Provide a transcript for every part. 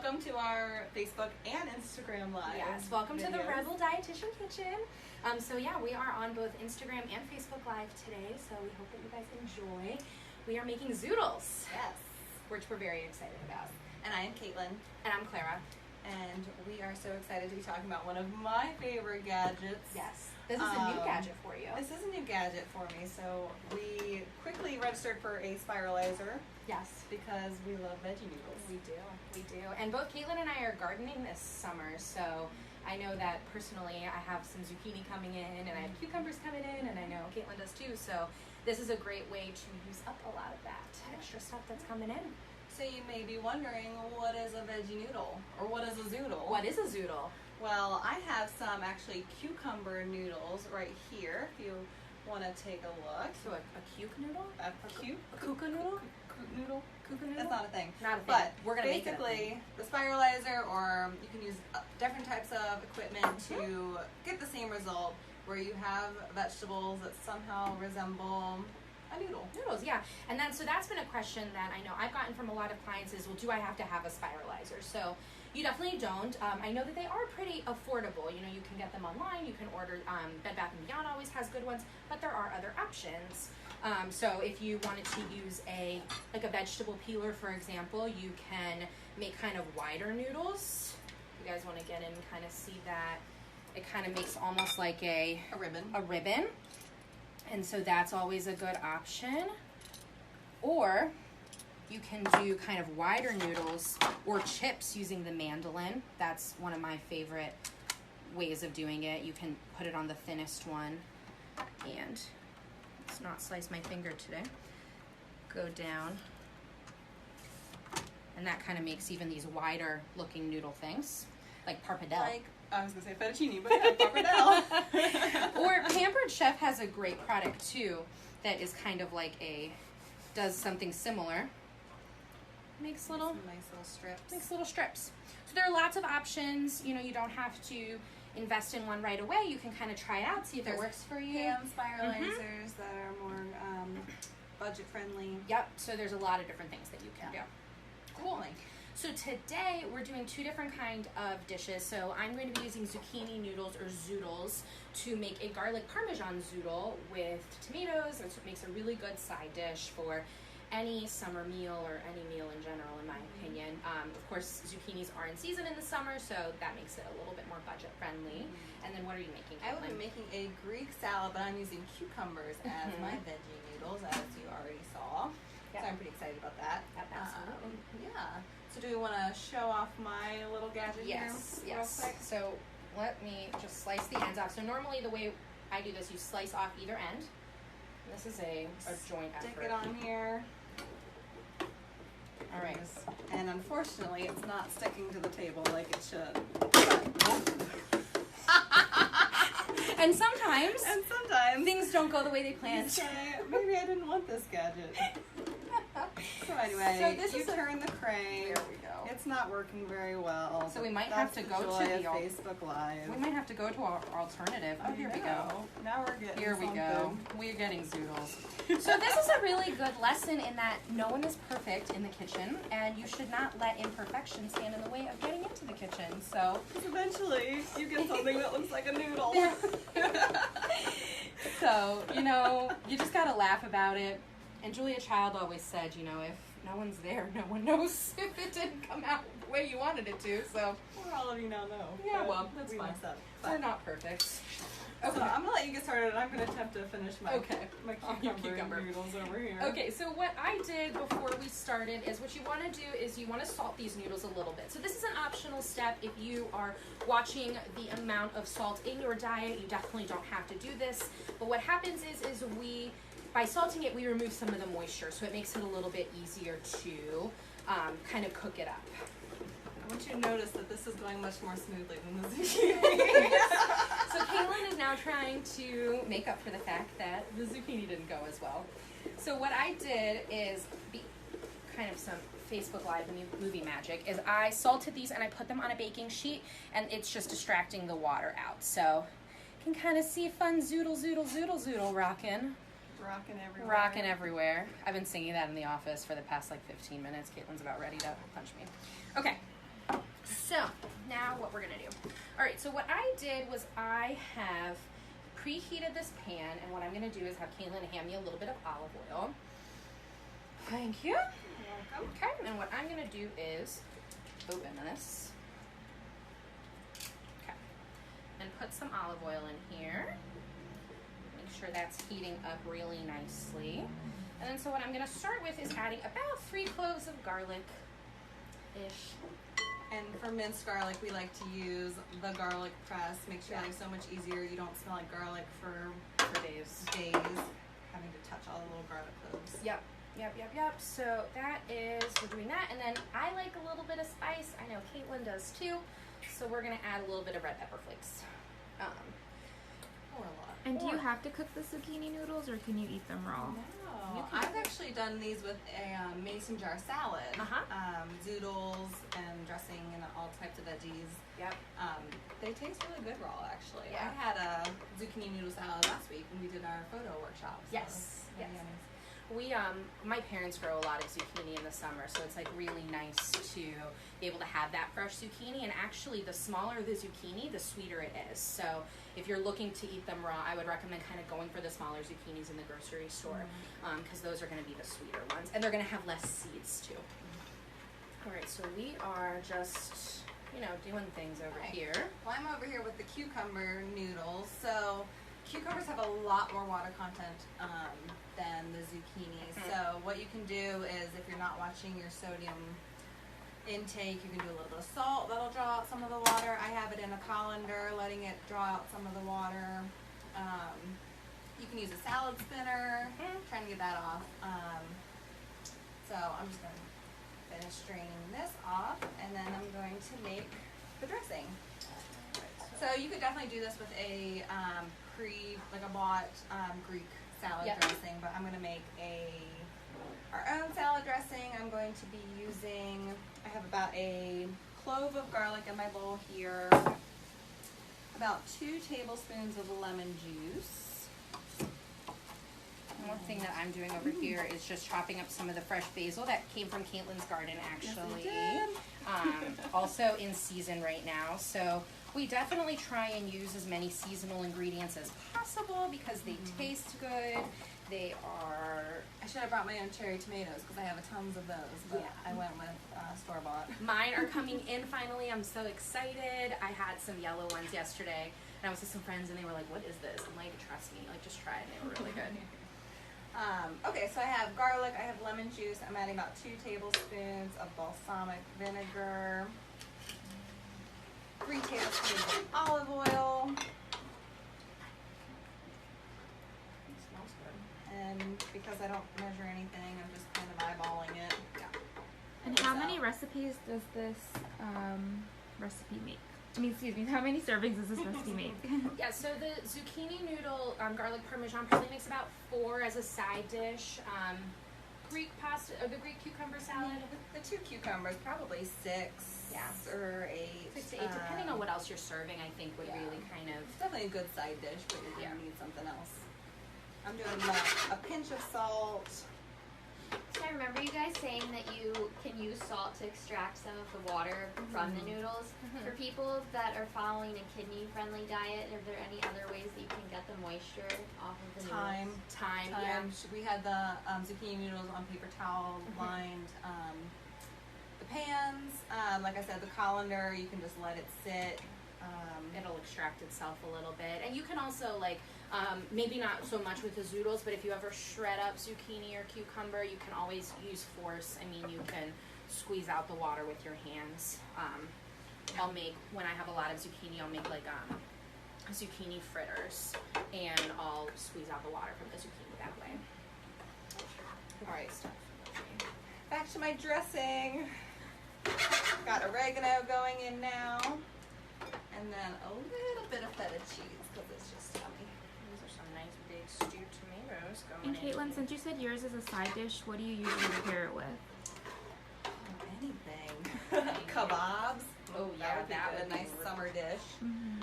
welcome to our Facebook and Instagram Live. Yes, welcome videos. to the Rebel Dietitian Kitchen. So yeah, we are on both Instagram and Facebook Live today, so we hope that you guys enjoy. We are making Zoodles. Yes. Which we're very excited about. And I am Caitlin. And I'm Clara. And we are so excited to be talking about one of my favorite gadgets. Yes. This is a new gadget for you. This is a new gadget for me. So we quickly registered for a spiralizer. Yes. Because we love veggie noodles. We do. And both Caitlin and I are gardening this summer, so I know that personally I have some zucchini coming in and I have cucumbers coming in and I know Caitlin does too, so this is a great way to use up a lot of that extra stuff that's coming in. So you may be wondering, what is a veggie noodle? Or what is a zoodle? What is a zoodle? Well, I have some actually cucumber noodles right here, if you want to take a look. So a cuke noodle? A kuka noodle? Noodle? Kuka noodle? That's not a thing. Not a thing. But we're going to make it basically, the spiralizer, or you can use different types of equipment to get the same result, where you have vegetables that somehow resemble a noodle. Noodles, yeah. And so that's been a question that I know I've gotten from a lot of clients is, well, do I have to have a spiralizer? So you definitely don't. I know that they are pretty affordable. You know, you can get them online. You can order, Bed Bath & Beyond always has good ones, but there are other options. So if you wanted to use a vegetable peeler, for example, you can make kind of wider noodles. You guys want to get in and kind of see that. It kind of makes almost like a ribbon. And so that's always a good option. Or you can do kind of wider noodles or chips using the mandolin. That's one of my favorite ways of doing it. You can put it on the thinnest one and let's not slice my finger today. Go down. And that kind of makes even these wider looking noodle things, like pappardelle. Like, I was going to say fettuccine, but yeah, pappardelle. Or Pampered Chef has a great product too that is kind of like does something similar. Makes little strips. So there are lots of options. You know, you don't have to invest in one right away. You can kind of try it out, see if it works for you. Hand spiralizers that are more budget friendly. Yep. So there's a lot of different things that you can do. Cool. Definitely. So today we're doing two different kind of dishes. So I'm going to be using zucchini noodles or zoodles to make a garlic parmesan zoodle with tomatoes. It makes a really good side dish for any summer meal or any meal in general, in my opinion. Of course, zucchinis are in season in the summer, so that makes it a little bit more budget friendly. And then what are you making, I Caitlin? will be making a Greek salad, but I'm using cucumbers as my veggie noodles, as you already saw. So I'm pretty excited about that. Absolutely. Yeah. So do we want to show off my little gadget here real quick? So let me just slice the ends off. So normally the way I do this, you slice off either end. This is a joint effort. Stick it on here. All right. And unfortunately, it's not sticking to the table like it should. And sometimes things don't go the way they planned. Maybe I didn't want this gadget. So anyway, you turn the crane. There we go. It's not working very well. So we might have to go to the Facebook Live. We might have to go to our alternative. Oh, here we go. Now we're getting Here we something. go. We're getting zoodles. So this is a really good lesson in that no one is perfect in the kitchen, and you should not let imperfection stand in the way of getting into the kitchen. So eventually, you get something that looks like a noodle. So, you know, you just gotta laugh about it. And Julia Child always said, you know, if no one's there, no one knows if it didn't come out the way you wanted it to. So, well, all of you now know. Yeah, well, that's we fine. messed up. We're not perfect. Okay. So I'm gonna let you get started, and I'm gonna attempt to finish my cucumber noodles over here. Okay, so what I did before we started is what you want to do is you want to salt these noodles a little bit. So this is an optional step if you are watching the amount of salt in your diet. You definitely don't have to do this. But what happens is by salting it, we remove some of the moisture, so it makes it a little bit easier to kind of cook it up. I want you to notice that this is going much more smoothly than the zucchini. So Caitlin is now trying to make up for the fact that the zucchini didn't go as well. So what I did is kind of some Facebook Live movie magic, is I salted these and I put them on a baking sheet, and it's just distracting the water out. So you can kind of see fun zoodle, zoodle, zoodle, zoodle rocking. Rocking everywhere. I've been singing that in the office for the past like 15 minutes. Caitlin's about ready to punch me. Okay. So now what we're gonna do. All right, so what I did was I have preheated this pan, and what I'm gonna do is have Caitlin hand me a little bit of olive oil. Thank you. You're welcome. Okay, and what I'm gonna do is open this. Okay, and put some olive oil in here. Make sure that's heating up really nicely. And then so what I'm gonna start with is adding about 3 cloves of garlic-ish. And for minced garlic, we like to use the garlic press. Makes your life so much easier. You don't smell like garlic for days. Having to touch all the little garlic cloves. Yep. So that is, we're doing that. And then I like a little bit of spice. I know Caitlin does too. So we're gonna add a little bit of red pepper flakes. Or a lot. And do you have to cook the zucchini noodles, or can you eat them raw? No, I've actually done these with a mason jar salad. Zoodles and dressing and all types of veggies. Yep. They taste really good raw, actually. Yeah. I had a zucchini noodle salad last week when we did our photo workshop. So Yes. really Yes. yummy. We, my parents grow a lot of zucchini in the summer, so it's like really nice to be able to have that fresh zucchini. And actually, the smaller the zucchini, the sweeter it is. So if you're looking to eat them raw, I would recommend kind of going for the smaller zucchinis in the grocery store, because those are going to be the sweeter ones, and they're going to have less seeds too. All right, so we are just, doing things over here. Well, I'm over here with the cucumber noodles. So cucumbers have a lot more water content than the zucchini. So what you can do is, if you're not watching your sodium intake, you can do a little bit of salt. That'll draw out some of the water. I have it in a colander, letting it draw out some of the water. You can use a salad spinner, trying to get that off. So I'm just going to finish straining this off, and then I'm going to make the dressing. So you could definitely do this with a bought Greek salad dressing, but I'm going to make our own salad dressing. I'm going to be using, I have about a clove of garlic in my bowl here, about 2 tablespoons of lemon juice. One thing that I'm doing over here is just chopping up some of the fresh basil that came from Caitlin's garden, actually. Yes, Also in season right now. So we definitely try and use as many seasonal ingredients as possible because they taste good. They are... I should have brought my own cherry tomatoes because I have tons of those, but I went with store-bought. Mine are coming in finally. I'm so excited. I had some yellow ones yesterday, and I was with some friends, and they were like, "What is this?" I'm like, "Trust me, like just try it." And they were really good. Okay, so I have garlic, I have lemon juice. I'm adding about 2 tablespoons of balsamic vinegar, 3 tablespoons of olive oil. It smells good. And because I don't measure anything, I'm just kind of eyeballing it. And how many recipes does this recipe make? How many servings does this recipe make? Yeah, so the zucchini noodle garlic parmesan probably makes about 4 as a side dish. Greek pasta, or the Greek cucumber salad. The 2 cucumbers, probably 6 or 8. 6 to 8, depending on what else you're serving, I think would really kind of... It's definitely a good side dish, but you're going to need something else. I'm doing a pinch of salt. So I remember you guys saying that you can use salt to extract some of the water from the noodles. For people that are following a kidney-friendly diet, are there any other ways that you can get the moisture off of the noodles? Time, yeah. We had the zucchini noodles on paper towel lined the pans. Like I said, the colander, you can just let it sit. It'll extract itself a little bit. And you can also, like, maybe not so much with the Zoodles, but if you ever shred up zucchini or cucumber, you can always use force. I mean, you can squeeze out the water with your hands. I'll make, when I have a lot of zucchini, I'll make like zucchini fritters, and I'll squeeze out the water from the zucchini that way. All right, back to my dressing. Got oregano going in now, and then a little bit of feta cheese because it's just yummy. These are some nice big stewed tomatoes going And in. Caitlin, since you said yours is a side dish, what do you usually pair it with? Anything. Kebabs. Oh That yeah, would be a nice summer dish.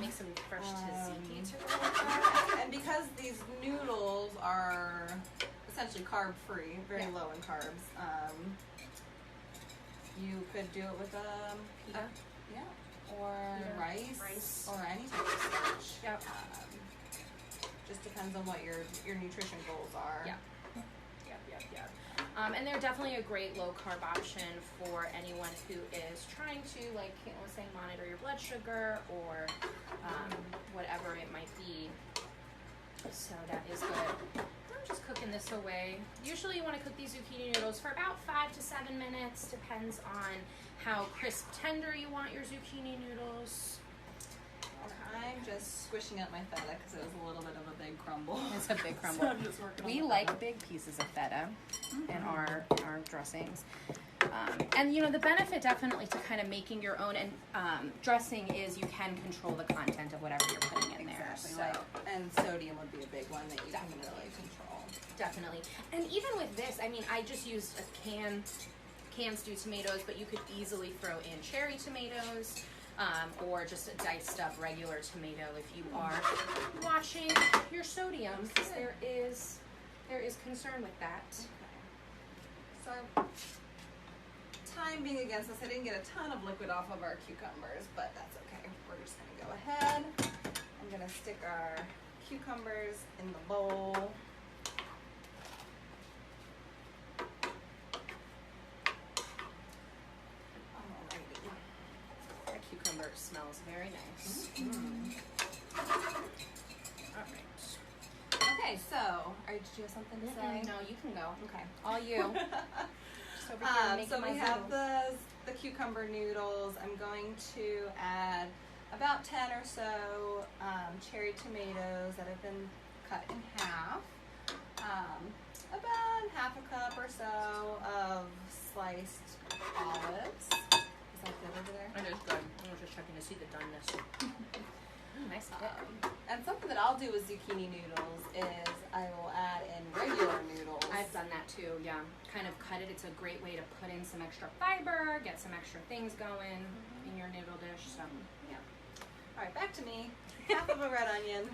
Make some fresh tzatziki to go with that. And because these noodles are essentially carb-free, very low in carbs, you could do it with Pita? Yeah. Or Either rice or any type of starch. Yep. Just depends on what your nutrition goals are. Yep. And they're definitely a great low carb option for anyone who is trying to, like Caitlin was saying, monitor your blood sugar or whatever it might be. So that is good. I'm just cooking this away. Usually you want to cook these zucchini noodles for about 5 to 7 minutes. Depends on how crisp tender you want your zucchini noodles. I'm just squishing up my feta because it was a little bit of a big crumble. It's a big crumble. So I'm just working We on like feta. big pieces of feta in our dressings. And you know, the benefit definitely to kind of making your own and dressing is you can control the content of whatever you're putting in there. Exactly. So And sodium would be a big one that you can really control. definitely. And even with this, I mean, I just used a canned stewed tomatoes, but you could easily throw in cherry tomatoes. Or just a diced up regular tomato if you are watching your sodium, because there is concern with that. Okay. So, time being against us, I didn't get a ton of liquid off of our cucumbers, but that's okay. We're just going to go ahead. I'm going to stick our cucumbers in the bowl. Cucumber smells very nice. All right. Okay, so, did you have something to say? No, you can go. Okay. All you. Just over here making So my we have noodles. the cucumber noodles. I'm going to add about 10 or so cherry tomatoes that have been cut in half. About half a cup or so of sliced olives. Is that good over there? It is good. I was just checking to see the doneness. Nice pick. And something that I'll do with zucchini noodles is I will add in regular noodles. I've done that too, yeah. Kind of cut it. It's a great way to put in some extra fiber, get some extra things going in your noodle dish. So, yeah. All right, back to me. Half of a red onion.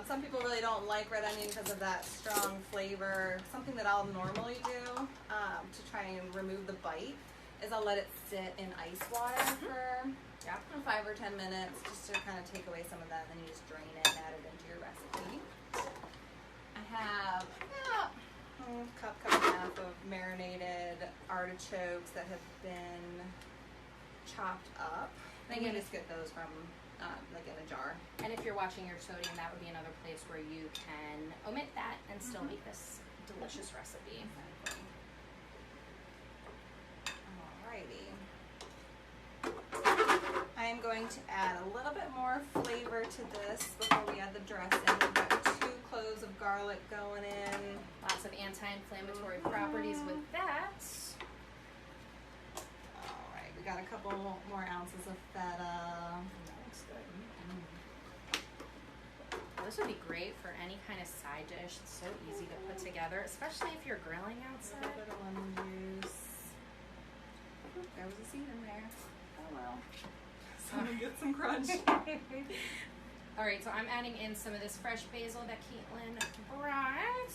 Some people really don't like red onion because of that strong flavor. Something that I'll normally do to try and remove the bite is I'll let it sit in ice water for 5 or 10 minutes just to kind of take away some of that, and then you just drain it and add it into your recipe. I have about a cup and a half of marinated artichokes that have been chopped up. I think you just get those from like in a jar. and if you're watching your sodium, that would be another place where you can omit that and still make this delicious recipe. Alrighty. I am going to add a little bit more flavor to this before we add the dressing. We've got 2 cloves of garlic going in. Lots of anti-inflammatory properties with that. Alright, we got a couple more ounces of feta. That looks good. This would be great for any kind of side dish. It's so easy to put together, especially if you're grilling A outside. little bit of lemon juice. Oop, there was a seed in there. Oh well. Someone get some crunch. All right, so I'm adding in some of this fresh basil that Caitlin brought.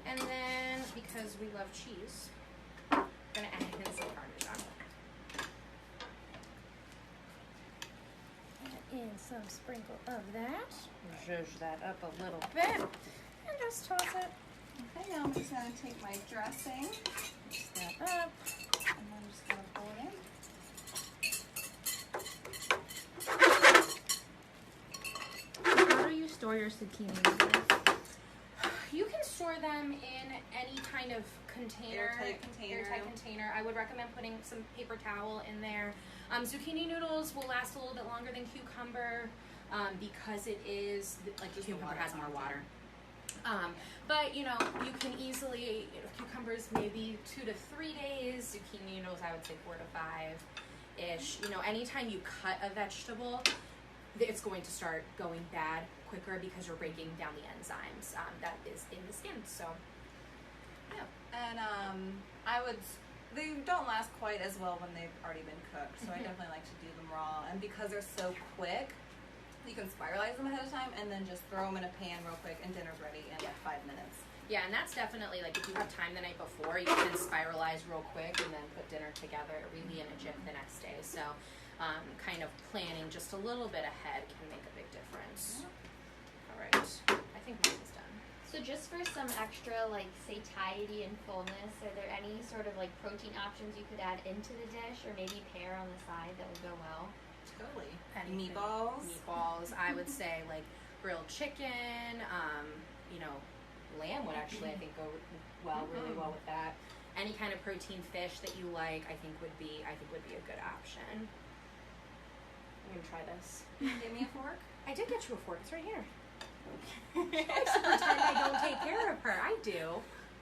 And then, because we love cheese, I'm gonna add in some Parmesan. Add in some sprinkle of that. Zhuzh that up a little bit. And just toss it. Okay, now I'm just going to take my dressing, Mix that up. and I'm just going to pour it in. How do you store your zucchini noodles? You can store them in any kind of container. Airtight container. Airtight container. I would recommend putting some paper towel in there. Zucchini noodles will last a little bit longer than cucumber because it is, like cucumber has more water. But you know, you can easily, cucumbers maybe 2 to 3 days. Zucchini noodles, I would say 4 to 5-ish. You know, anytime you cut a vegetable, it's going to start going bad quicker because you're breaking down the enzymes that is in the skin. So, Yeah, and they don't last quite as well when they've already been cooked, so I definitely like to do them raw. And because they're so quick, you can spiralize them ahead of time and then just throw them in a pan real quick, and dinner's ready in 5 minutes. yeah, and that's definitely, like, if you have time the night before, you can spiralize real quick and then put dinner together really in a jiff the next day. So kind of planning just a little bit ahead can make a big difference. All right, I think mine is done. So just for some extra, like, satiety and fullness, are there any sort of, like, protein options you could add into the dish or maybe pair on the side that would go well? Totally. Anything. Meatballs. I would say, like, grilled chicken, you know, lamb would actually, I think, go really well with that. Any kind of protein fish that you like, I think would be a good option. I'm gonna try this. Give me a fork. I did get you a fork. It's right here. She likes to pretend I don't take care of her. I do.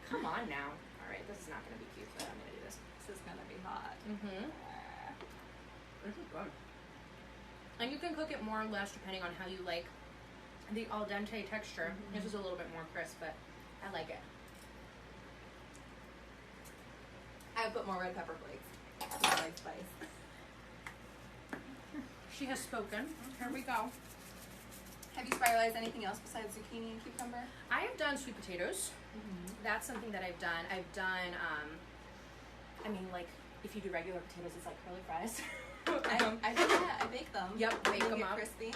Come on now. All right, this is not gonna be cute, but I'm gonna do this. This is gonna be hot. This is good. And you can cook it more or less depending on how you like the al dente texture. This is a little bit more crisp, but I like it. I would put more red pepper flakes. I like spice. She has spoken. Here we go. Have you spiralized anything else besides zucchini and cucumber? I have done sweet potatoes. That's something that I've done. I've done, I mean, like, if you do regular potatoes, it's like curly fries. I do that. I bake them. Yep, bake them up. Crispy.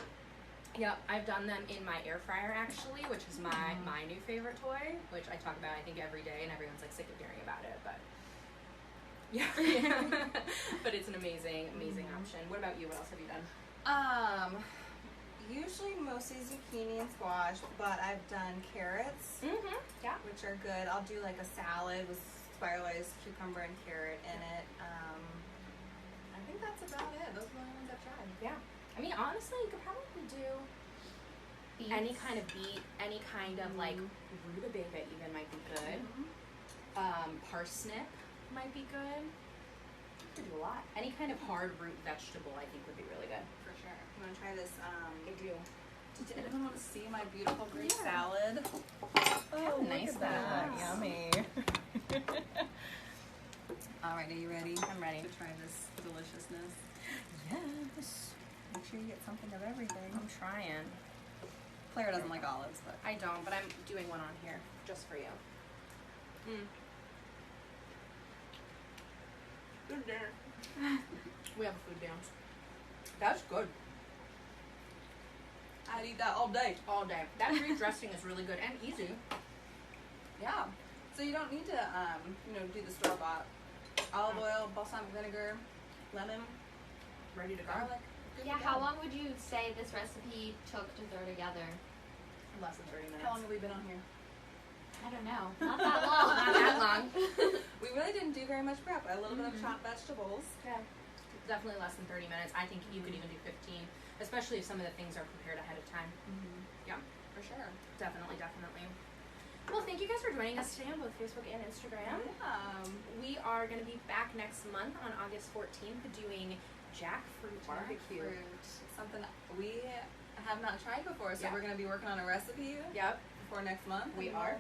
Yep, I've done them in my air fryer actually, which is my new favorite toy, which I talk about I think every day, and everyone's like sick of hearing about it, but yeah, but it's an amazing option. What about you? What else have you done? Usually mostly zucchini and squash, but I've done carrots, Yeah. which are good. I'll do like a salad with spiralized cucumber and carrot in it. I think that's about it. Those are the only ones I've tried. Yeah. I mean, honestly, you could probably do Beets. any kind of beet, any kind of like rutabaga even might be good. Parsnip might be good. You could do a lot. Any kind of hard root vegetable I think would be really good. For sure. I'm going to try this. I do. Does anyone want to see my beautiful Greek salad? Oh, nice look at that. that. Yummy. All right, are you ready? I'm ready. To try this deliciousness. Yes. Make sure you get something of everything. I'm trying. Claire doesn't like olives, but I don't, but I'm doing one on here just for you. good dinner. We have a food dance. That's good. I'd eat that all day. All day. That Greek dressing is really good and easy. Yeah. So you don't need to, do the store-bought olive oil, balsamic vinegar, lemon, Ready to go. garlic. Good Yeah, to how go. long would you say this recipe took to throw together? Less than 30 minutes. How long have we been on here? I don't know. Not that long. Not that long. We really didn't do very much prep. A little bit of chopped vegetables. Yeah. Definitely less than 30 minutes. I think you could even do 15, especially if some of the things are prepared ahead of time. Yeah. For sure. Definitely. Well, thank you guys for joining us today on both Facebook and Instagram. We are going to be back next month on August 14th doing jackfruit barbecue. Jackfruit. Something we have not tried before, so Yeah. we're going to be working on a recipe Yep. for next month. We and are.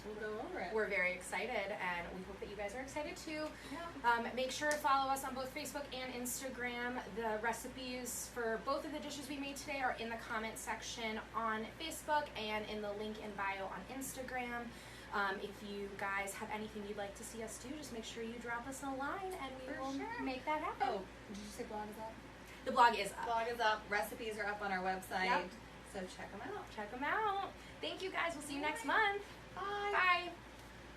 We'll go over it. We're very excited, and we hope that you guys are excited too. Yeah. Make sure to follow us on both Facebook and Instagram. The recipes for both of the dishes we made today are in the comment section on Facebook and in the link in bio on Instagram. If you guys have anything you'd like to see us do, just make sure you drop us a line, and we For will sure. make that happen. Oh, did you say blog is up? The blog is up. Blog is up. Recipes are up on our website. Yep. So check them out. Check them out. Thank you guys. We'll see you next month. Bye. Bye.